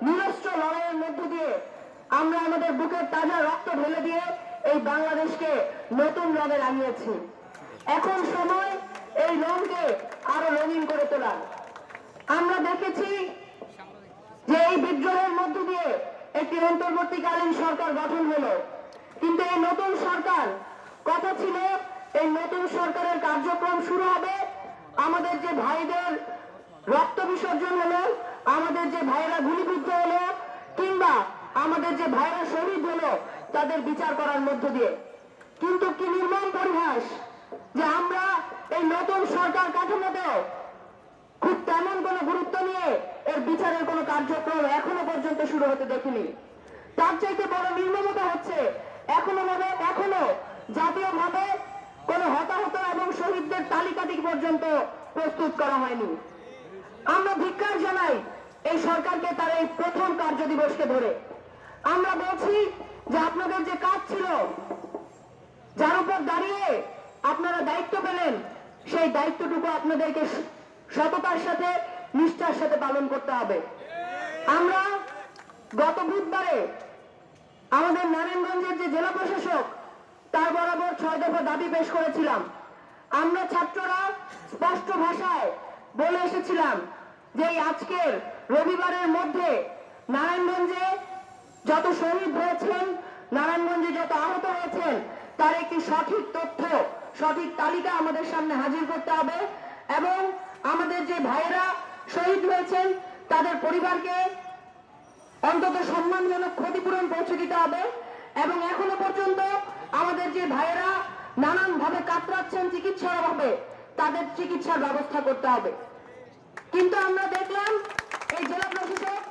নিরস্ত্র লড়াইয়ের মধ্য দিয়ে আমরা আমাদের বুকের তাজা রক্ত ঢেলে দিয়ে এই বাংলাদেশকে নতুন রঙে রাঙিয়েছি। এখন সময় এই রঙকে আরো রঙিন করে তোলার। আমরা দেখেছি যে এই বিদ্রোহের মধ্য দিয়ে একটি অন্তর্বর্তীকালীন সরকার গঠন হলো, কিন্তু এই নতুন সরকার কথা ছিল এই নতুন সরকারের কার্যক্রম শুরু হবে আমাদের যে ভাইদের রক্ত বিসর্জন হলো, আমাদের যে ভাইরা গুলিবিদ্ধ হলো, কিংবা আমাদের যে ভাইরা শহীদ হলো তাদের বিচার করার মধ্য দিয়ে। কিন্তু কি নির্মম পরিহাস যে আমরা এই নতুন সরকার কাঠামোতেও খুব তেমন কোনো গুরুত্ব নিয়ে এর বিচারের কোনো কার্যক্রম এখনো পর্যন্ত শুরু হতে দেখিনি। তার চাইতে বড় নির্মমতা হচ্ছে এখনো জাতীয়ভাবে কোনো হতাহত এবং শহীদদের তালিকাটি পর্যন্ত প্রস্তুত করা হয়নি। আমরা ধিক্কার জানাই এই সরকারকে তার এই প্রথম কার্য দিবসকে ধরে। আমরা বলছি যে আপনাদের যে কাজ ছিল, যার উপর দাঁড়িয়ে আপনারা দায়িত্ব পেলেন, সেই দায়িত্বটুকু আপনাদেরকে সততার সাথে নিষ্ঠার সাথে পালন করতে হবে। আমরা গত বুধবারে আমাদের নারায়ণগঞ্জের যে জেলা প্রশাসক তার বরাবর 6 দফা দাবি পেশ করেছিলাম। আমরা ছাত্ররা স্পষ্ট ভাষায় বলে এসেছিলাম যে আজকের রবিবারের মধ্যে নারায়ণগঞ্জে যত শহীদ হয়েছেন, নারায়ণগঞ্জে যত আহত হয়েছেন তার একটি সঠিক তথ্য, সঠিক তালিকা আমাদের সামনে হাজির করতে হবে এবং আমাদের যে ভাইয়েরা শহীদ হয়েছেন তাদের পরিবারকে অন্তত সম্মানজনক ক্ষতিপূরণ পৌঁছে দিতে হবে এবং এখনো পর্যন্ত আমাদের যে ভাইয়েরা নানানভাবে কাতরাচ্ছেন চিকিৎসার অভাবে তাদের চিকিৎসার ব্যবস্থা করতে হবে। কিন্তু আমরা দেখলাম এই জেলা প্রশাসক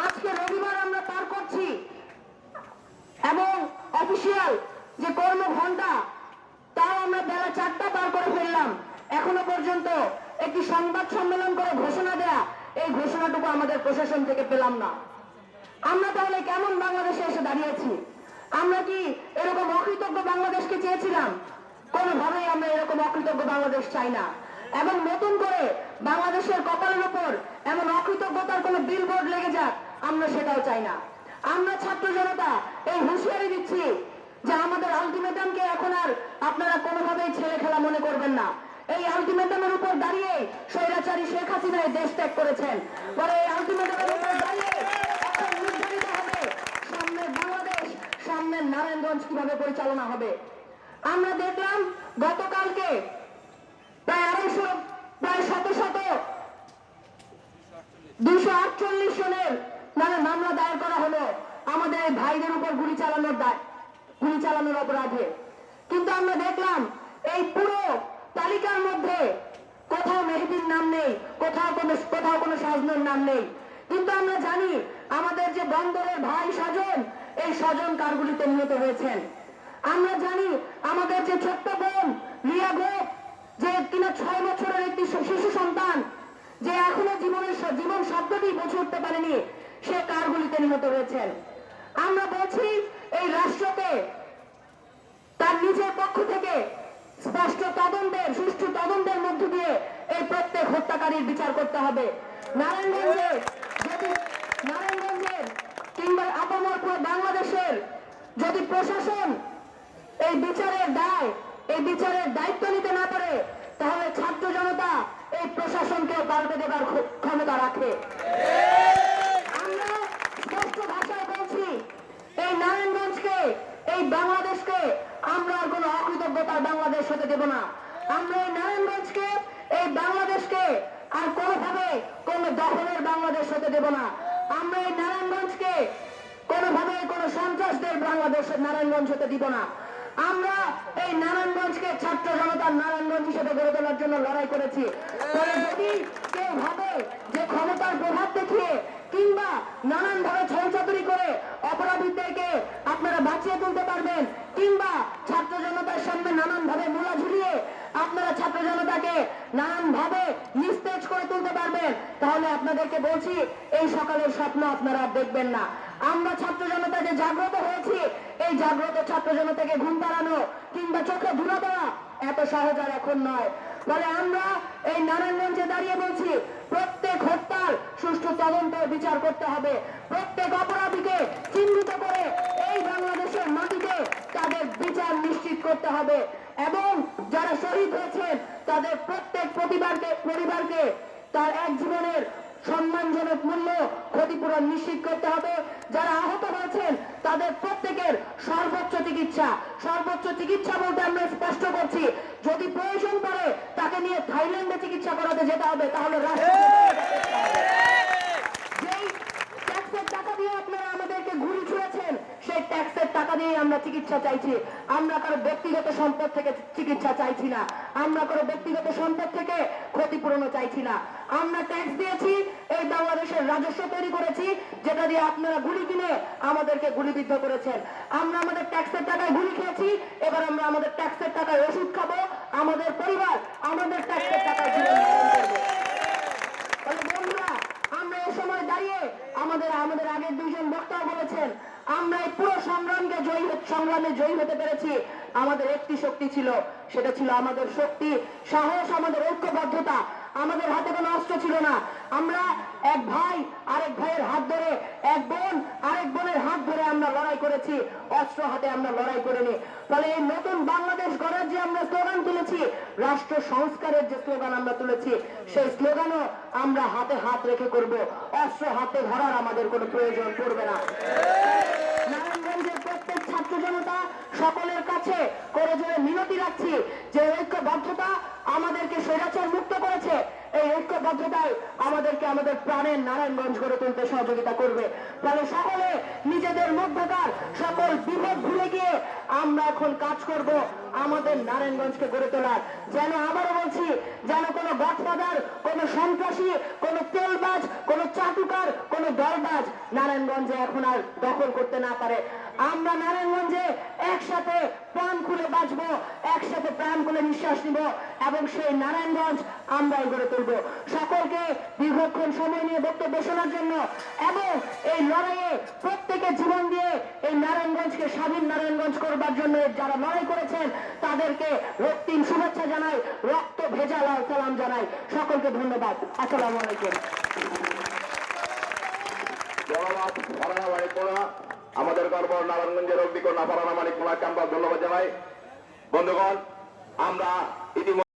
আজকে রবিবার আমরা পার করছি এবং অফিসিয়াল যে কর্মঘণ্টা তাও আমরা বেলা 4টা পার করে ফেললাম, এখনো পর্যন্ত একটি সংবাদ সম্মেলন করে ঘোষণা দেয়া এই ঘোষণাটুকু আমাদের প্রশাসন থেকে পেলাম না। আমরা তাহলে কেমন বাংলাদেশে এসে দাঁড়িয়েছি? আমরা কি এরকম অকৃতজ্ঞ বাংলাদেশকে চেয়েছিলাম? কোনোভাবেই আমরা এরকম অকৃতজ্ঞ বাংলাদেশ চাই না এবং নতুন করে বাংলাদেশের কপালের উপর এমন অকৃতজ্ঞতার কোনো বিলবোর্ড লেগে যাক আমরা সেটাও চাই না। আমরা ছাত্র জনতা এই হুঁশিয়ারি দিচ্ছি যে আমাদের আলটিমেটামকে এখন আর আপনারা কোনোভাবেই ছেলে খেলা মনে করবেন না। এই আলটিমেটামের উপর দাঁড়িয়ে স্বৈরাচারী শেখ হাসিনা দেশ ত্যাগ করেছেন, পরে এই আলটিমেটামের উপর দাঁড়িয়ে এখন নির্ধারিত হবে সামনের বাংলাদেশ, সামনের নারায়ণগঞ্জ কিভাবে পরিচালনা হবে। আমরা দেখলাম গতকালকে প্রায় শত 248 জনের মামলা দায়ের করা হলো আমাদের ভাইদের উপর গুলি চালানোর অপরাধে। কিন্তু আমরা দেখলাম এই পুরো তালিকার মধ্যে কোথাও মেহেদীর নাম নেই, কোথাও কোনো সাজনের নাম নেই। কিন্তু আমরা জানি আমাদের যে বন্দরের ভাই স্বজন, এই স্বজন কারগুলিতে নিহত হয়েছেন। আমরা জানি আমাদের যে ছোট্ট বোন রিয়া গোপ, যে কিনা 6 বছরের একটি শিশু সন্তান, যে এখনো জীবন শব্দটি বুঝে উঠতে পারেনি, সে কারগুলিতে নিহত হয়েছেন। আমরা বলছি এই রাষ্ট্রকে তার নিজের পক্ষ থেকে স্পষ্ট তদন্তের, সুষ্ঠু তদন্তের মধ্য দিয়ে এই প্রত্যেক হত্যাকারীর বিচার করতে হবে। নারায়ণগঞ্জের কিংবা আপামর পুরো বাংলাদেশের যদি প্রশাসন এই বিচারের দায়িত্ব নিতে না পারে, তাহলে ছাত্র জনতা এই প্রশাসনকেও পাল্টে দেবার ক্ষমতা রাখে। আমরা স্পষ্ট ভাষায় বলছি এই নারায়ণগঞ্জকে, এই বাংলাদেশকে আমরা আর কোনো অকৃতজ্ঞতার বাংলাদেশ হতে দেব না। আমরা এই নারায়ণগঞ্জকে, এই বাংলাদেশকে আর কোনোভাবে কোনো দখলের বাংলাদেশ হতে দেব না। আমরা এই নারায়ণগঞ্জকে কোনোভাবে কোনো সন্ত্রাসদের বাংলাদেশের নারায়ণগঞ্জ হতে দিব না। আমরা এই নারায়ণগঞ্জকে ছাত্র জনতার নারায়ণগঞ্জ হিসেবে গড়ে তোলার জন্য লড়াই করেছি। তবে যদি কেউ ভাবে যে ক্ষমতার প্রভাব দেখিয়ে কিংবা নানানভাবে ছলচাতুরি করে অপরাধীদেরকে আপনারা বাঁচিয়ে তুলতে পারবেন, কিংবা ছাত্র জনতার সামনে নানানভাবে মূলা ঝুলিয়ে আপনারা ছাত্র জনতাকে নানানভাবে নিস্তেজ করে তুলতে পারবেন, তাহলে আপনাদেরকে বলছি এই সকালের স্বপ্ন আপনারা দেখবেন না। আমরা ছাত্র জনতা যে জাগ্রত হয়েছি, এই জাগ্রত ছাত্র জনতাকে ঘুম পাড়ানো কিংবা চোখে ধুলো দেওয়া এত সহজ আর এখন নয়। ফলে আমরা এই নারায়ণগঞ্জে দাঁড়িয়ে বলছি প্রত্যেক হত্যার সুষ্ঠু তদন্ত বিচার করতে হবে। প্রত্যেক অপরাধীকে চিহ্নিত করে এই বাংলাদেশের মাটিতে তাদের বিচার নিশ্চিত করতে হবে এবং যারা শহীদ হয়েছেন তাদের প্রত্যেক পরিবারকে তার এক জীবনের সম্মানজনক মূল্য ক্ষতিপূরণ নিশ্চিত করতে হবে। যারা আহত হয়েছেন তাদের প্রত্যেকের সর্বোচ্চ চিকিৎসা বলতে আমরা স্পষ্ট করছি, যদি প্রয়োজন পড়ে তাকে নিয়ে থাইল্যান্ডে চিকিৎসা করাতে যেতে হবে, তাহলে যেই ট্যাক্সের টাকা দিয়ে আপনারা আমাদেরকে ঘুরি ছুঁয়েছেন সেই ট্যাক্সের টাকা দিয়ে আমরা চিকিৎসা চাইছি। আমরা কারো ব্যক্তিগত সম্পদ থেকে চিকিৎসা চাইছি না, আমরা কারো ব্যক্তিগত সম্পদ থেকে ক্ষতিপূরণও চাইছি না। আমরা ট্যাক্স দিয়েছি, এই বাংলাদেশের রাজস্ব তৈরি করেছি যেটা দিয়ে আপনারা গুলি কিনে আমাদেরকে গুলিবিদ্ধ করেছেন। আমরা আমাদের ট্যাক্সের টাকায় গুলি খেয়েছি, এবার আমরা আমাদের ট্যাক্সের টাকায় ওষুধ খাবো, আমাদের পরিবার আমাদের ট্যাক্সের টাকায় জীবন ধারণ করবে। তাহলে বন্ধুরা, আমরা এই সময় দাঁড়িয়ে আমাদের আগের দুইজন বক্তাও বলেছেন, আমরা এই পুরো সংগ্রামে জয়ী হতে পেরেছি। আমাদের একটি শক্তি ছিল, সেটা ছিল আমাদের শক্তি, সাহস, আমাদের ঐক্যবদ্ধতা। আমাদের হাতে কোনো অস্ত্র ছিল না। আমরা এক ভাই আরেক ভাইয়ের হাত ধরে, এক বোন আরেক বোনের হাত ধরে আমরা লড়াই করেছি, অস্ত্র হাতে আমরা লড়াই করিনি। ফলে এই নতুন বাংলাদেশ গড়ার যে আমরা স্লোগান তুলেছি, রাষ্ট্র সংস্কারের যে স্লোগান আমরা তুলেছি, সেই স্লোগানও আমরা হাতে হাত রেখে করব। অস্ত্র হাতে ধরার আমাদের কোনো প্রয়োজন পড়বে না। নারায়ণগঞ্জের প্রত্যেক ছাত্র জনতা সকলের কাছে করে জোরে মিনতি রাখছি যে ঐক্যবদ্ধতা আমাদেরকে স্বৈরাচার মুক্ত করেছে, এই ঐক্যবদ্ধতায় আমাদেরকে আমাদের প্রাণের নারায়ণগঞ্জ গড়ে তুলতে সহযোগিতা করবে। তাহলে সকলে নিজেদের মধ্যকার সকল বিভেদ ভুলে গিয়ে আমরা এখন কাজ করব আমাদের নারায়ণগঞ্জকে গড়ে তোলার। যেন আবারও বলছি, যেন কোনো গডফাদার, কোনো সন্ত্রাসী, কোনো তেলবাজ, কোনো চাটুকার, কোনো দলবাজ নারায়ণগঞ্জে এখন আর দখল করতে না পারে। আমরা নারায়ণগঞ্জে একসাথে প্রাণ খুলে বাঁচবো, একসাথে প্রাণ খুলে নিঃশ্বাস নিব এবং সেই নারায়ণগঞ্জ আমরাই গড়ে তুলব। সকলকে দীর্ঘক্ষণ সময় নিয়ে বক্তব্য শোনার জন্য এবং এই লড়াইয়ে প্রত্যেকে জীবন দিয়ে এই নারায়ণগঞ্জকে স্বাধীন নারায়ণগঞ্জ করবার জন্য যারা লড়াই করেছেন তাদেরকে রক্তিম শুভেচ্ছা জানাই, রক্ত ভেজা লাল সালাম জানাই। সকলকে ধন্যবাদ। আসসালামু আলাইকুম। আমাদের গর্ব নারায়ণগঞ্জের অগ্নিকন্যা ফারানা মানিক মোল্লাহকে আমরা ধন্যবাদ জানাই। বন্ধুগণ, আমরা ইতিমধ্যে